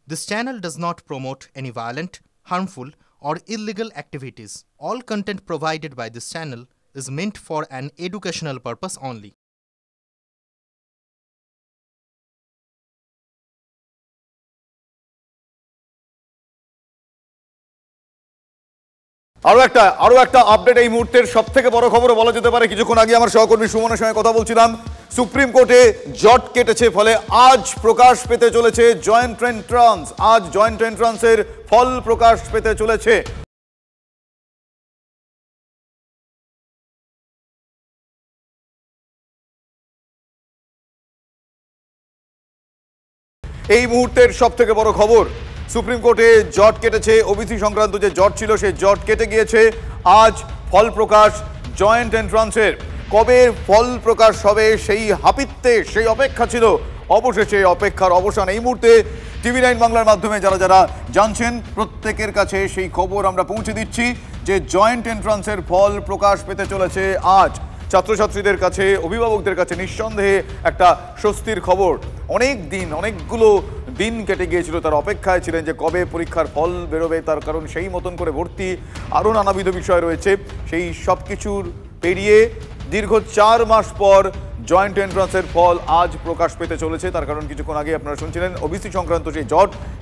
This channel does not promote any violent, harmful, or illegal activities. All content provided by this channel is meant for an educational purpose only. আরো একটা update এই মুহূর্তের সবথেকে বড় খবর বলা যেতে পারে। কিছুক্ষণ আগে আমার সহকর্মী সুমনের সঙ্গে কথা বলছিলাম। সুপ্রিম কোর্টে জট কেটেছে, ফলে আজ প্রকাশ পেতে চলেছে জয়েন্ট এন্ট্রান্স। আজ জয়েন্ট এন্ট্রান্সের ফল প্রকাশ পেতে চলেছে। এই মুহূর্তের সবথেকে বড় খবর, সুপ্রিম কোর্টে জট কেটেছে। ওবিসি সংক্রান্ত যে জট ছিল সেই জট কেটে গিয়েছে। আজ ফল প্রকাশ জয়েন্ট এন্ট্রান্সের। কবে ফল প্রকাশ হবে সেই হাপিত্যে, সেই অপেক্ষা ছিল। অবশেষে অপেক্ষার অবসান। এই মুহূর্তে TV9 বাংলার মাধ্যমে যারা জানছেন প্রত্যেকের কাছে সেই খবর আমরা পৌঁছে দিচ্ছি যে জয়েন্ট এন্ট্রান্সের ফল প্রকাশ পেতে চলেছে আজ। ছাত্রছাত্রীদের কাছে, অভিভাবকদের কাছে নিঃসন্দেহে একটা স্বস্তির খবর। অনেকগুলো দিন কেটে গিয়েছিল, তার অপেক্ষায় ছিলেন যে কবে পরীক্ষার ফল বেরোবে, তার কারণ সেই মতন করে ভর্তি আরও নানাবিধ বিষয় রয়েছে। সেই সব কিছুর পেরিয়ে দীর্ঘ 4 মাস পর জয়েন্ট এন্ট্রান্সের ফল আজ প্রকাশ পেতে চলেছে। তার কারণ কিছুক্ষণ আগে আপনারা শুনছিলেন ওবিসি সংক্রান্ত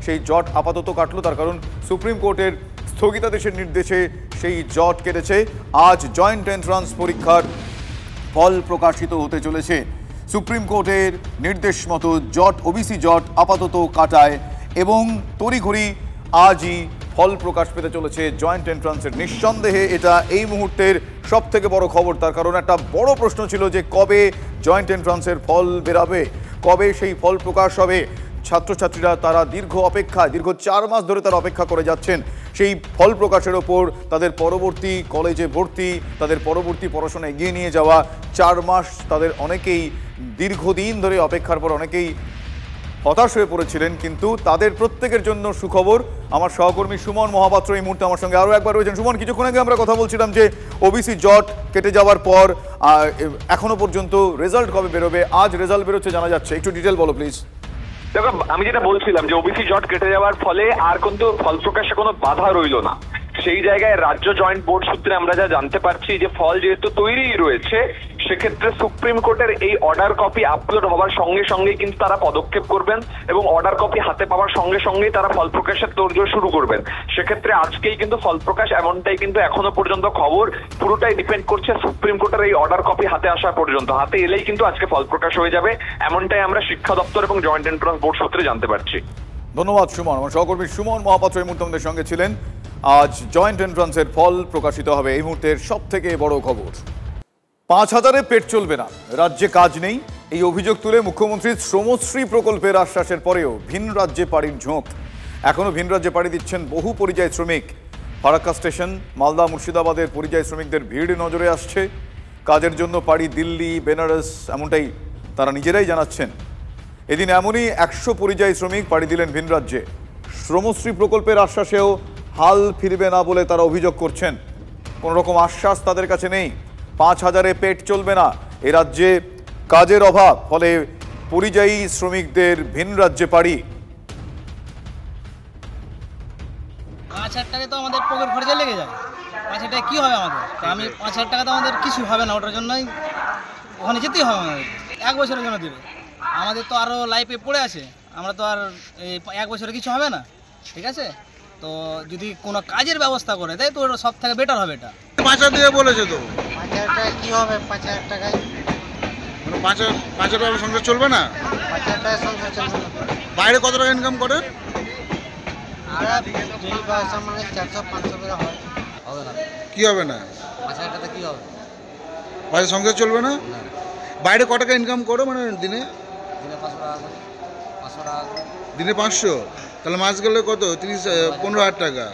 সেই জট আপাতত কাটলো। তার কারণ সুপ্রিম কোর্টের স্থগিতাদেশের নির্দেশে সেই জট কেটেছে। আজ জয়েন্ট এন্ট্রান্স পরীক্ষার ফল প্রকাশিত হতে চলেছে। সুপ্রিম কোর্টের নির্দেশ মতো ওবিসি জট আপাতত কাটায় এবং তড়িঘড়ি আজই ফল প্রকাশ পেতে চলেছে জয়েন্ট এন্ট্রান্সের। নিঃসন্দেহে এটা এই মুহূর্তের সবথেকে বড় খবর। তার কারণ একটা বড় প্রশ্ন ছিল যে কবে জয়েন্ট এন্ট্রান্সের ফল বেরাবে, কবে সেই ফল প্রকাশ হবে। ছাত্রছাত্রীরা তারা দীর্ঘ 4 মাস ধরে তারা অপেক্ষা করে যাচ্ছেন সেই ফল প্রকাশের ওপর। তাদের পরবর্তী কলেজে ভর্তি, তাদের পরবর্তী পড়াশোনা এগিয়ে নিয়ে যাওয়া 4 মাস তাদের অনেকেই দীর্ঘদিন ধরে অপেক্ষার পর অনেকেই হতাশ হয়ে পড়েছিলেন। কিন্তু তাদের প্রত্যেকের জন্য সুখবর। আমার সহকর্মী সুমন মহাপাত্র এই মুহূর্তে আমার সঙ্গে আরও একবার রয়েছেন। সুমন, কিছুক্ষণ আগে আমরা কথা বলছিলাম যে ওবিসি জট কেটে যাওয়ার পর এখনো পর্যন্ত রেজাল্ট কবে বেরোবে। আজ রেজাল্ট বেরোচ্ছে জানা যাচ্ছে, একটু ডিটেল বলো প্লিজ। দেখো, আমি যেটা বলছিলাম যে ওবিসি জট কেটে যাওয়ার ফলে আর কিন্তু ফল প্রকাশে কোনো বাধা রইল না। সেই জায়গায় রাজ্য জয়েন্ট বোর্ড সূত্রে আমরা যা জানতে পারছি যে ফল যেহেতু তৈরি রয়েছে, সেক্ষেত্রে সুপ্রিম কোর্টের এই অর্ডার কপি আপলোড হওয়ার সঙ্গে সঙ্গেই কিন্তু তারা পদক্ষেপ করবেন এবং অর্ডার কপি হাতে পাওয়ার সঙ্গে সঙ্গেই তারা ফল প্রকাশের তোড়জোড় শুরু করবেন। সেক্ষেত্রে আজকেই কিন্তু ফল প্রকাশ, এমনটাই কিন্তু এখনো পর্যন্ত খবর। পুরোটাই ডিপেন্ড করছে সুপ্রিম কোর্টের এই অর্ডার কপি হাতে আসা পর্যন্ত। হাতে এলেই কিন্তু আজকে ফল প্রকাশ হয়ে যাবে, এমনটাই আমরা শিক্ষা দপ্তর এবং জয়েন্ট এন্ট্রান্স বোর্ড সূত্রে জানতে পারছি। ধন্যবাদ সুমন। আমার সহকর্মী সুমন মহাপাত্র এই মুহূর্তে আমাদের সঙ্গে ছিলেন। আজ জয়েন্ট এন্ট্রান্সের ফল প্রকাশিত হবে। এই মুহূর্তের সবথেকে বড় খবর, 5000-এ পেট চলবে না, রাজ্যে কাজ নেই, এই অভিযোগ তুলে মুখ্যমন্ত্রীর শ্রমশ্রী প্রকল্পের আশ্বাসের পরেও ভিন রাজ্যে পাড়ির ঝোঁক। এখনও ভিন রাজ্যে পাড়ি দিচ্ছেন বহু পরিযায়ী শ্রমিক। ফারাক্কা স্টেশন, মালদা, মুর্শিদাবাদের পরিযায়ী শ্রমিকদের ভিড় নজরে আসছে। কাজের জন্য পাড়ি দিল্লি, বেনারস, এমনটাই তারা নিজেরাই জানাচ্ছেন। এদিন এমনই 100 পরিযায়ী শ্রমিক পাড়ি দিলেন ভিন রাজ্যে। শ্রমশ্রী প্রকল্পের আশ্বাসেও হাল ফিরবে না বলে তারা অভিযোগ করছেন। কোনো রকম আশ্বাস তাদের কাছে নেই। 5000-এ পেট চলবে না, এ রাজ্যে কাজের অভাব, ফলে পরিযায়ী শ্রমিকদের ভিন রাজ্যে পাড়ি। 5000 টাকা তো আমাদের পকেট খরচা লেগে যায়। 5000 টাকা কী হবে আমাদের? তো আমি 5000 টাকা তো আমাদের কিছু হবে না, ওটার জন্যই ওখানে যেতেই হবে আমাদের। 1 বছরের জন্য দেবে, আমাদের তো আরও লাইফে পড়ে আছে। আমরা তো আর এই 1 বছরে কিছু হবে না, ঠিক আছে? তো যদি কোনো কাজের ব্যবস্থা করে দেয় তো ওটা সব থেকে বেটার হবে। এটা 5000 দিয়ে বলেছে তো। 5000 টাকা কী হবে? 5000 টাকায় মানে 5000 টাকা সংসার চলবে না। 5000 টাকা সংসার চলবে না। বাইরে কত টাকা ইনকাম করেন? আর ডেলি পয়সা মানে 400-500 করে হয়, হবে না। কি হবে না? 5000 টাকা কী হবে? বাইরে সংসার চলবে না। বাইরে কত টাকা ইনকাম করো মানে দিনে? দিনে 500 টাকা করে। 500 টাকা করে দিনে 500, তাহলে মাস গেলে কত? 15,000 টাকা।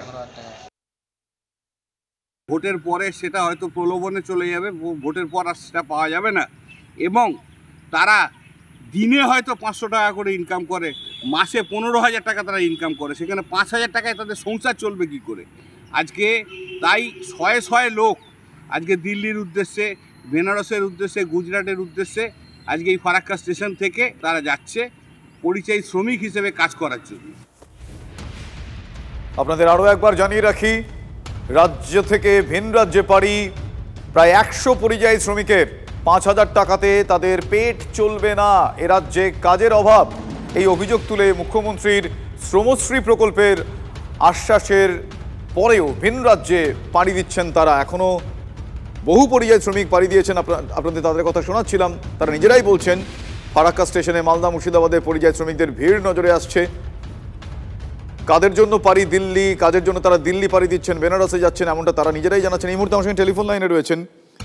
ভোটের পরে সেটা হয়তো প্রলোভনে চলে যাবে, ভোটের পর আর সেটা পাওয়া যাবে না। এবং তারা দিনে হয়তো 500 টাকা করে ইনকাম করে, মাসে 15,000 টাকা তারা ইনকাম করে, সেখানে 5000 টাকায় তাদের সংসার চলবে কি করে? আজকে তাই শয়ে শয়ে লোক আজকে দিল্লির উদ্দেশ্যে, বেনারসের উদ্দেশ্যে, গুজরাটের উদ্দেশ্যে আজকে এই ফারাক্কা স্টেশন থেকে তারা যাচ্ছে পরিযায়ী শ্রমিক হিসেবে কাজ করার জন্য। আপনাদের আরও একবার জানিয়ে রাখি, রাজ্য থেকে ভিন রাজ্যে পাড়ি প্রায় 100 পরিযায়ী শ্রমিকের 5,000 টাকাতে তাদের পেট চলবে না, এ রাজ্যে কাজের অভাব। এই অভিযোগ তুলে মুখ্যমন্ত্রীর শ্রমশ্রী প্রকল্পের আশ্বাসের পরেও ভিন রাজ্যে পাড়ি দিচ্ছেন তারা। এখনও বহু পরিযায়ী শ্রমিক পাড়ি দিয়েছেন, আপনাদের তাদের কথা শোনাচ্ছিলাম। তারা নিজেরাই বলছেন ফারাক্কা স্টেশনে মালদা মুর্শিদাবাদের পরিযায়ী শ্রমিকদের ভিড় নজরে আসছে। কাদের জন্য পাড়ি দিল্লি, কাজের জন্য তারা দিল্লি পাড়ি দিচ্ছেন, বেনারসে যাচ্ছেন, এমনটা তারা নিজেরাই জানাচ্ছেন। এই মুহূর্তে আমার সঙ্গে টেলিফোন লাইনে রয়েছেন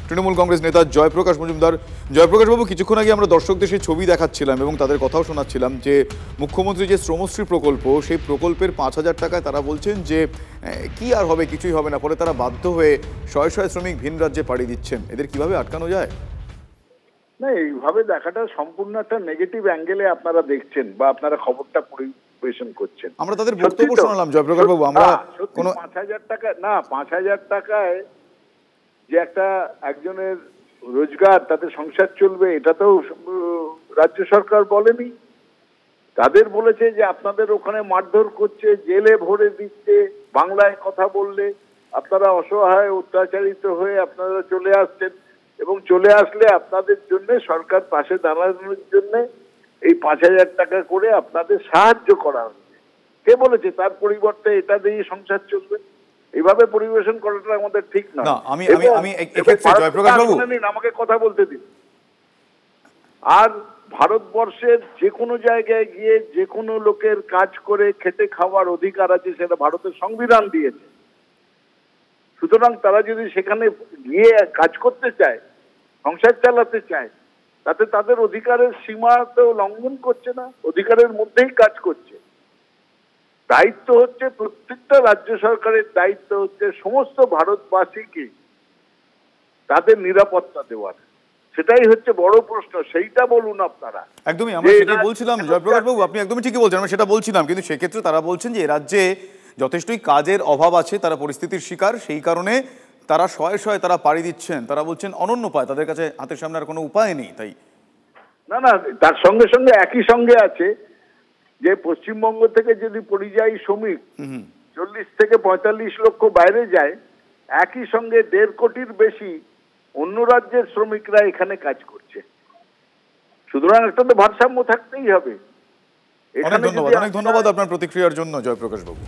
তৃণমূল কংগ্রেস নেতা জয়প্রকাশ মজুমদার। জয়প্রকাশ বাবু, কিছুক্ষণ আগে আমরা দর্শকদের সেই ছবি দেখাচ্ছিলাম এবং তাদের কথাও শোনাচ্ছিলাম যে মুখ্যমন্ত্রী যে শ্রমশ্রী প্রকল্প, সেই প্রকল্পের 5,000 টাকায় তারা বলছেন যে কি আর হবে, কিছুই হবে না। ফলে তারা বাধ্য হয়ে শয়ে শয়ে শ্রমিক ভিন রাজ্যে পাড়ি দিচ্ছেন। এদের কিভাবে আটকানো যায়? না, এইভাবে দেখাটা সম্পূর্ণ একটা নেগেটিভ অ্যাঙ্গেলে আপনারা দেখছেন বা আপনারা খবরটা পরিবেশন করছেন। আমরা তাদের বক্তব্য শোনালাম জয়প্রকাশ বাবু। আমরা কোনো 5,000 টাকা না, 5,000 টাকায় যে একটা একজনের রোজগার, তাদের সংসার চলবে, এটা তো রাজ্য সরকার বলেনি। তাদের বলেছে যে আপনাদের ওখানে মারধর করছে, জেলে ভরে দিচ্ছে, বাংলায় কথা বললে আপনারা অসহায় অত্যাচারিত হয়ে আপনারা চলে আসছেন, এবং চলে আসলে আপনাদের জন্য সরকার পাশে দাঁড়ানোর জন্য এই 5,000 টাকা করে আপনাদের সাহায্য করা হচ্ছে। কে বলেছে তার পরিবর্তে এটা দিয়ে সংসার চলবে? এইভাবে পরিবেশন করাটা আমাদের ঠিক না। আমাকে কথা বলতে দিন। আর ভারতবর্ষের যে কোনো জায়গায় গিয়ে যে কোনো লোকের কাজ করে খেটে খাওয়ার অধিকার আছে, সেটা ভারতের সংবিধান দিয়েছে। সুতরাং তারা যদি সেখানে গিয়ে কাজ করতে চায়, সংসার চালাতে চায়, তাতে তাদের অধিকারের সীমা তো লঙ্ঘন করছে না, অধিকারের মধ্যেই কাজ করছে। দায়িত্ব হচ্ছে প্রত্যেকটা রাজ্য সরকারের দায়িত্ব হচ্ছে সমস্ত ভারতবাসীকে তাদের নিরাপত্তা দেওয়ার। সেটাই হচ্ছে বড় প্রশ্ন, সেইটা বলুন আপনারা। একদমই, আমরা সেটাই বলছিলাম জয়প্রকাশ বাবু, আপনি একদমই ঠিকই বলছেন, আমরা সেটা বলছিলাম। কিন্তু সেক্ষেত্রে তারা বলছেন যে রাজ্যে যথেষ্টই কাজের অভাব আছে, তারা পরিস্থিতির শিকার, সেই কারণে তারা শয়ে শয়ে তারা পাড়ি দিচ্ছেন। তারা বলছেন অনন্য উপায়, তাদের কাছে হাতের সামনে আর কোনো উপায় নেই। তাই না না, তার সঙ্গে সঙ্গে একই সঙ্গে আছে যে পশ্চিমবঙ্গ থেকে যদি পরিযায়ী শ্রমিক 40 থেকে 45 লক্ষ বাইরে যায়, একই সঙ্গে 1.5 কোটির বেশি অন্য রাজ্যের শ্রমিকরা এখানে কাজ করছে। সুতরাং একটা তো ভারসাম্য থাকতেই হবে। অনেক ধন্যবাদ আপনার প্রতিক্রিয়ার জন্য জয়প্রকাশ বাবু।